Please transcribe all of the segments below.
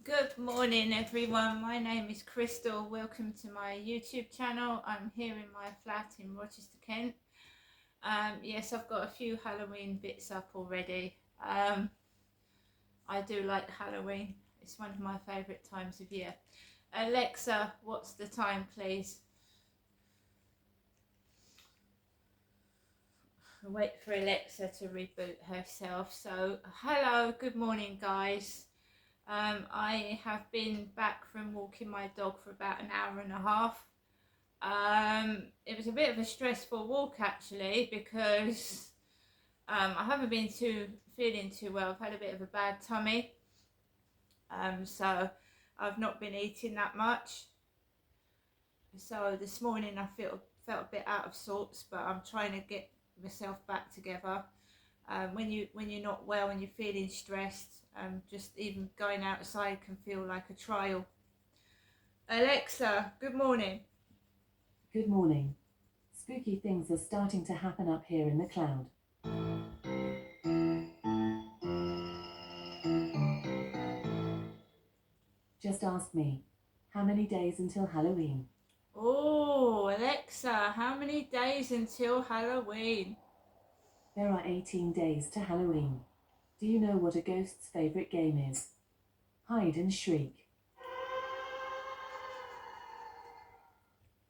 Good morning everyone, my name is Crystal. Welcome to my YouTube channel. I'm here in my flat in Rochester, Kent. Yes, I've got a few Halloween bits up already. I do like Halloween. It's one of my favourite times of year. Alexa, what's the time please? I'll wait for Alexa to reboot herself. So hello, good morning guys. I have been back from walking my dog for about an hour and a half. It was a bit of a stressful walk actually because I haven't been feeling too well. I've had a bit of a bad tummy, so I've not been eating that much. So this morning I felt a bit out of sorts, but I'm trying to get myself back together. When you're not well and you're feeling stressed, just even going outside can feel like a trial. Alexa, good morning. Good morning. Spooky things are starting to happen up here in the cloud. Just ask me, how many days until Halloween? Oh, Alexa, how many days until Halloween? There are 18 days to Halloween. Do you know what a ghost's favorite game is? Hide and shriek.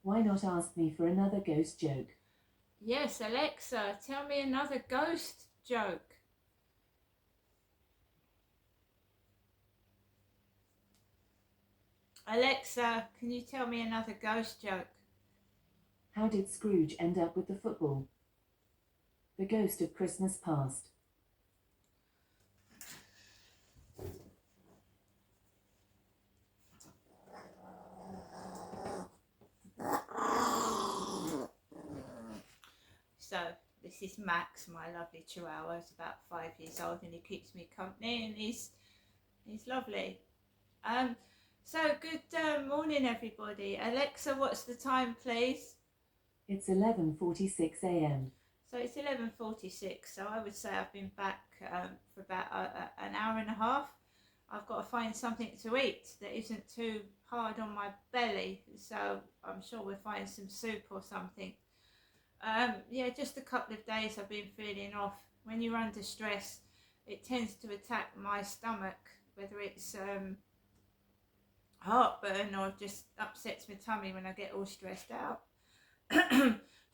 Why not ask me for another ghost joke? Yes, Alexa, tell me another ghost joke. Alexa, can you tell me another ghost joke? How did Scrooge end up with the football? The ghost of Christmas past. So, this is Max, my lovely chihuahua. He's about 5 years old and he keeps me company and he's lovely. So good morning everybody. Alexa, what's the time please? It's 11:46 a.m. So it's 11:46, so I would say I've been back for about an hour and a half. I've got to find something to eat that isn't too hard on my belly, so I'm sure we'll find some soup or something. Yeah, just a couple of days I've been feeling off. When you're under stress, it tends to attack my stomach, whether it's heartburn or just upsets my tummy when I get all stressed out.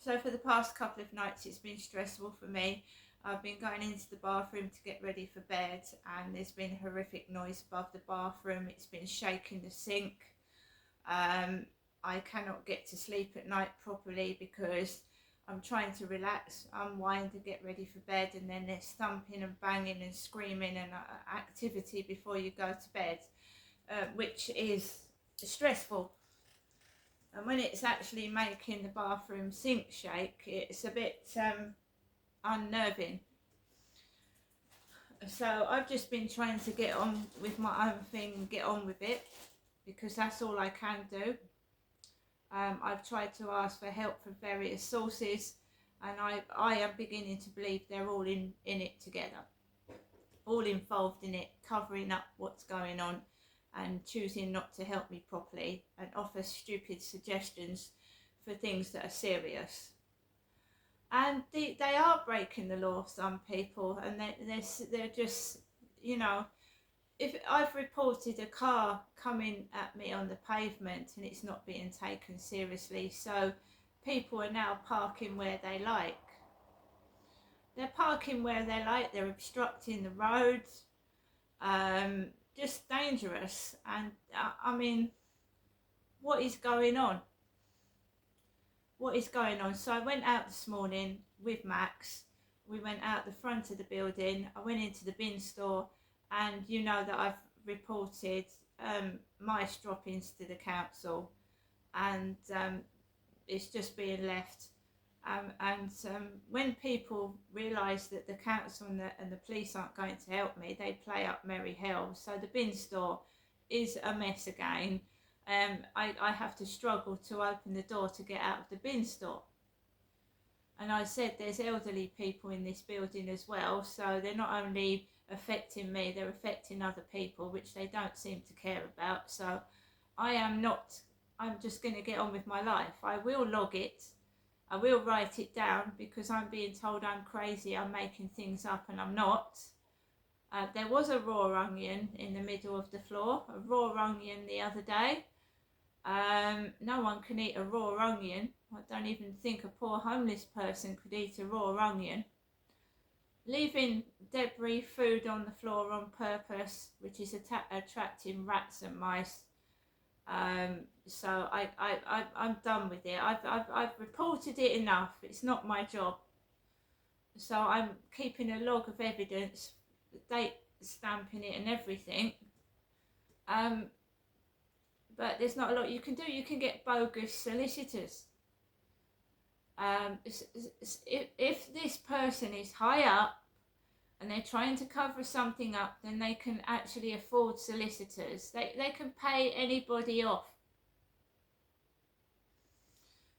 So for the past couple of nights it's been stressful for me. I've been going into the bathroom to get ready for bed and there's been horrific noise above the bathroom. It's been shaking the sink. I cannot get to sleep at night properly because I'm trying to relax, unwind and get ready for bed, and then there's thumping and banging and screaming and activity before you go to bed, which is stressful. And when it's actually making the bathroom sink shake, it's a bit unnerving. So I've just been trying to get on with my own thing and get on with it because that's all I can do. I've tried to ask for help from various sources and I am beginning to believe they're all in it together, all involved in it, covering up what's going on and choosing not to help me properly and offer stupid suggestions for things that are serious. And they are breaking the law, some people, and they're just, you know, if I've reported a car coming at me on the pavement and it's not being taken seriously, so people are now parking where they like. They're parking where they like, they're obstructing the roads, just dangerous. And I mean, what is going on? What is going on? So I went out this morning with Max. We went out the front of the building. I went into the bin store, and you know that I've reported mice droppings to the council, and it's just being left. When people realise that the council and the police aren't going to help me, they play up merry hell. So the bin store is a mess again. I have to struggle to open the door to get out of the bin store. And I said there's elderly people in this building as well, so they're not only affecting me, they're affecting other people, which they don't seem to care about. So I'm just going to get on with my life. I will log it, I will write it down, because I'm being told I'm crazy, I'm making things up, and I'm not. There was a raw onion in the middle of the floor, a raw onion the other day. No one can eat a raw onion. I don't even think a poor homeless person could eat a raw onion. Leaving debris food on the floor on purpose, which is attracting rats and mice. So I'm done with it. I've reported it enough. It's not my job. So I'm keeping a log of evidence, date stamping it and everything. But there's not a lot you can do. You can get bogus solicitors. If this person is high up and they're trying to cover something up, then they can actually afford solicitors. They can pay anybody off.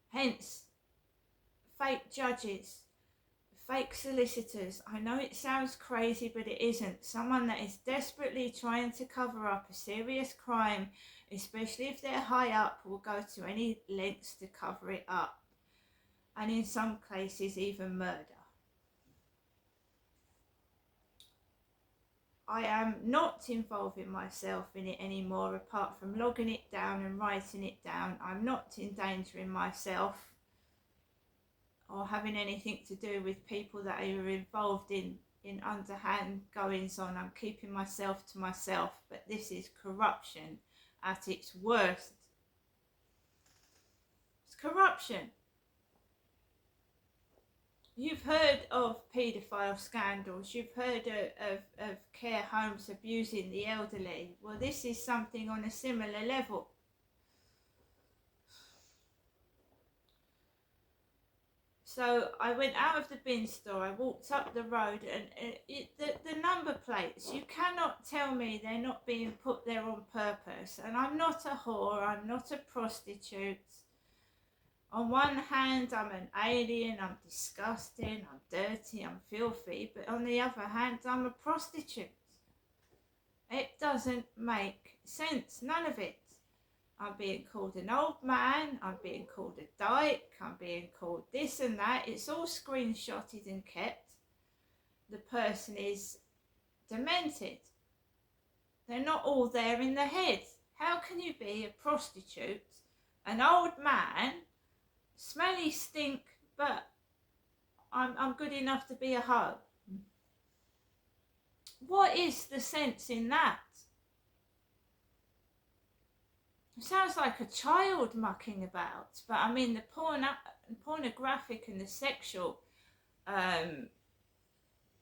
Hence, fake judges, fake solicitors. I know it sounds crazy, but it isn't. Someone that is desperately trying to cover up a serious crime, especially if they're high up, will go to any lengths to cover it up. And in some cases, even murder. I am not involving myself in it anymore, apart from logging it down and writing it down. I'm not endangering myself or having anything to do with people that are involved in underhand goings on. I'm keeping myself to myself, but this is corruption at its worst. It's corruption. You've heard of paedophile scandals, you've heard of care homes abusing the elderly. Well, this is something on a similar level. So I went out of the bin store, I walked up the road, and the number plates, you cannot tell me they're not being put there on purpose. And I'm not a whore, I'm not a prostitute. On one hand, I'm an alien, I'm disgusting, I'm dirty, I'm filthy, but on the other hand, I'm a prostitute. It doesn't make sense, none of it. I'm being called an old man, I'm being called a dyke, I'm being called this and that. It's all screenshotted and kept. The person is demented. They're not all there in the head. How can you be a prostitute, an old man, smelly stink, but I'm good enough to be a hoe? What is the sense in that? It sounds like a child mucking about, but I mean the pornographic and the sexual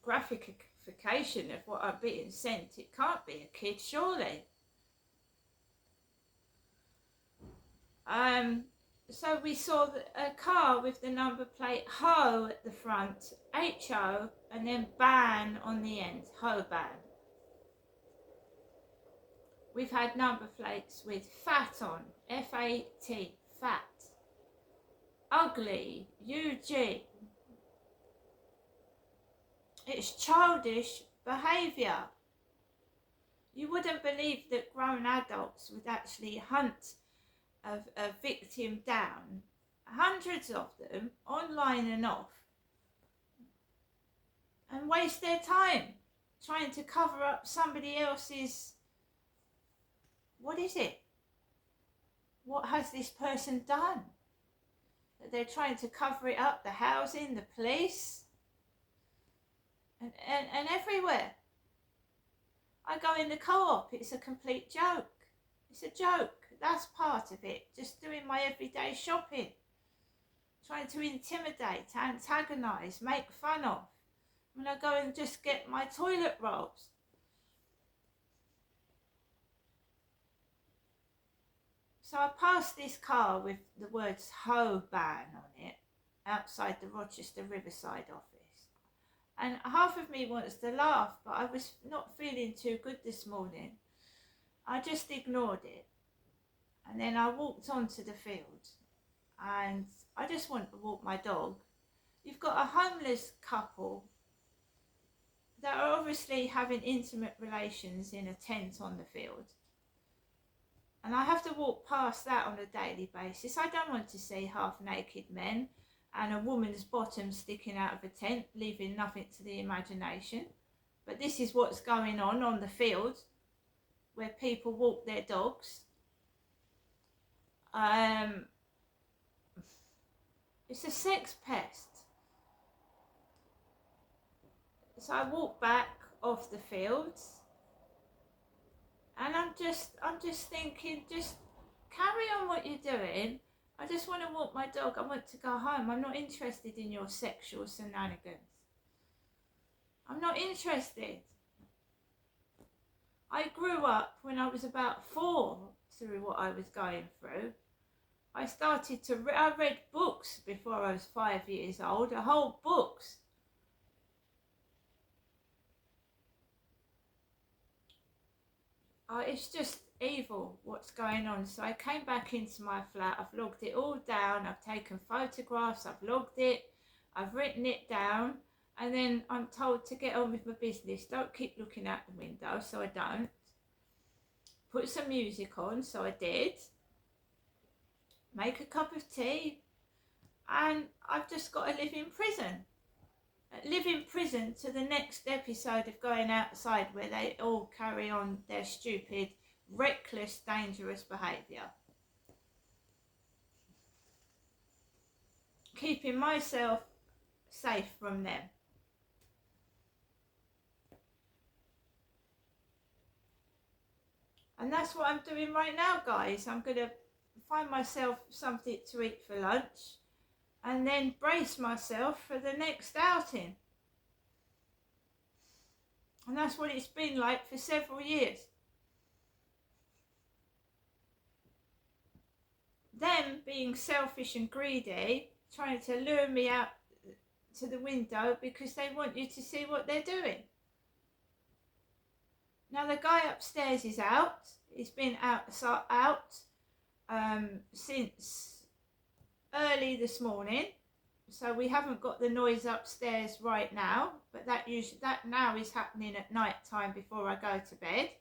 graphification of what I'm being sent, it can't be a kid, surely. So we saw a car with the number plate HO at the front, HO, and then ban on the end, HO ban. We've had number plates with fat on, FAT, fat. Ugly, UG. It's childish behaviour. You wouldn't believe that grown adults would actually hunt a victim down, hundreds of them, online and off, and waste their time trying to cover up somebody else's. What is it? What has this person done? That they're trying to cover it up, the housing, the police, and everywhere. I go in the co-op, it's a complete joke. It's a joke. That's part of it. Just doing my everyday shopping. Trying to intimidate, antagonise, make fun of. When I go and just get my toilet rolls. So I passed this car with the words HO ban on it outside the Rochester Riverside office. And half of me wants to laugh, but I was not feeling too good this morning. I just ignored it. And then I walked onto the field, and I just want to walk my dog. you've got a homeless couple that are obviously having intimate relations in a tent on the field. And I have to walk past that on a daily basis. I don't want to see half-naked men and a woman's bottom sticking out of a tent, leaving nothing to the imagination. But this is what's going on the field where people walk their dogs. It's a sex pest. So I walk back off the fields and I'm just thinking, just carry on what you're doing. I just want to walk my dog. I want to go home. I'm not interested in your sexual shenanigans. I'm not interested. I grew up when I was about 4 through what I was going through. I read books before I was 5 years old, whole books. It's just evil what's going on. So I came back into my flat, I've logged it all down, I've taken photographs, I've logged it, I've written it down, and then I'm told to get on with my business. Don't keep looking out the window, so I don't. Put some music on, so I did. Make a cup of tea, and I've just got to live in prison. Live in prison to the next episode of Going Outside, where they all carry on their stupid, reckless, dangerous behaviour. Keeping myself safe from them. And that's what I'm doing right now, guys. I'm going to find myself something to eat for lunch and then brace myself for the next outing. And that's what it's been like for several years. Them being selfish and greedy, trying to lure me out to the window because they want you to see what they're doing. Now the guy upstairs is out. He's been out since early this morning, so we haven't got the noise upstairs right now. But that now is happening at night time before I go to bed.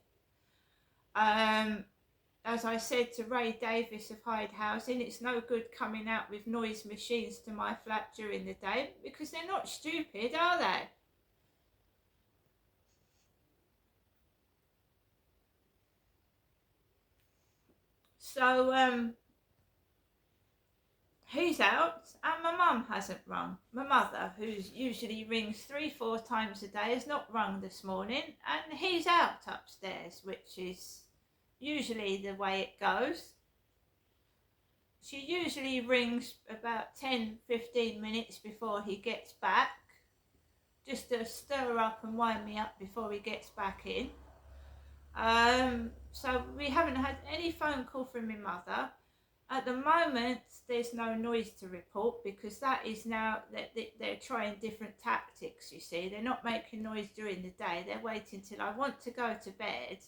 As I said to Ray Davis of Hyde Housing, it's no good coming out with noise machines to my flat during the day because they're not stupid, are they? So he's out and my mum hasn't rung. My mother, who usually rings 3-4 times a day, has not rung this morning, and he's out upstairs, which is usually the way it goes. She usually rings about 10-15 minutes before he gets back, just to stir up and wind me up before he gets back in. So we haven't had any phone call from my mother. At the moment, there's no noise to report because that is now that they're trying different tactics, you see. They're not making noise during the day. They're waiting till I want to go to bed,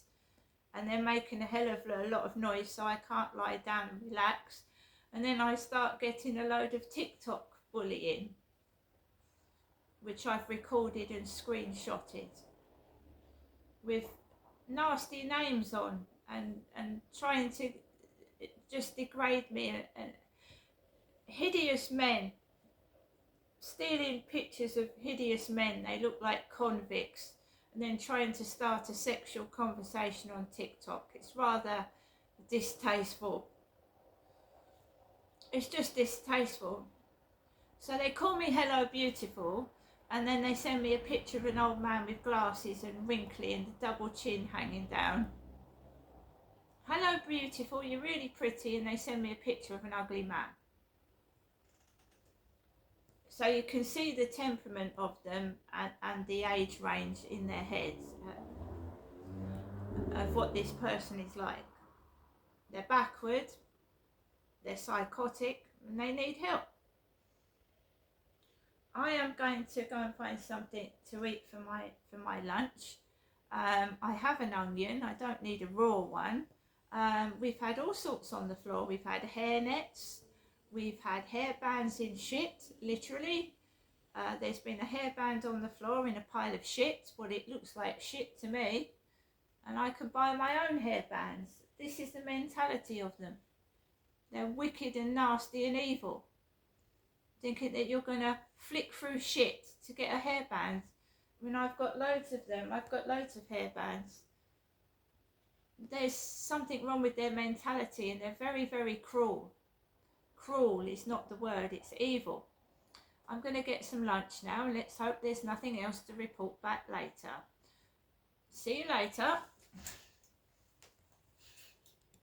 and they're making a hell of a lot of noise so I can't lie down and relax. And then I start getting a load of TikTok bullying, which I've recorded and screenshotted, with nasty names on and trying to just degrade me, and hideous men, stealing pictures of hideous men, they look like convicts, and then trying to start a sexual conversation on TikTok. It's rather distasteful. It's just distasteful. So they call me Hello Beautiful, and then they send me a picture of an old man with glasses and wrinkly and the double chin hanging down. Hello beautiful, you're really pretty, and they send me a picture of an ugly man. So you can see the temperament of them and the age range in their heads of what this person is like. They're backward, they're psychotic, and they need help. I am going to go and find something to eat for my lunch. I have an onion, I don't need a raw one. We've had all sorts on the floor. We've had hair nets, we've had hair bands in shit, literally. There's been a hairband on the floor in a pile of shit. Well, it looks like shit to me. And I could buy my own hairbands. This is the mentality of them. They're wicked and nasty and evil. Thinking that you're going to flick through shit to get a hairband. I mean, I've got loads of them. I've got loads of hairbands. There's something wrong with their mentality, and they're very, very cruel. Cruel is not the word, it's evil. I'm going to get some lunch now, and let's hope there's nothing else to report back later. See you later.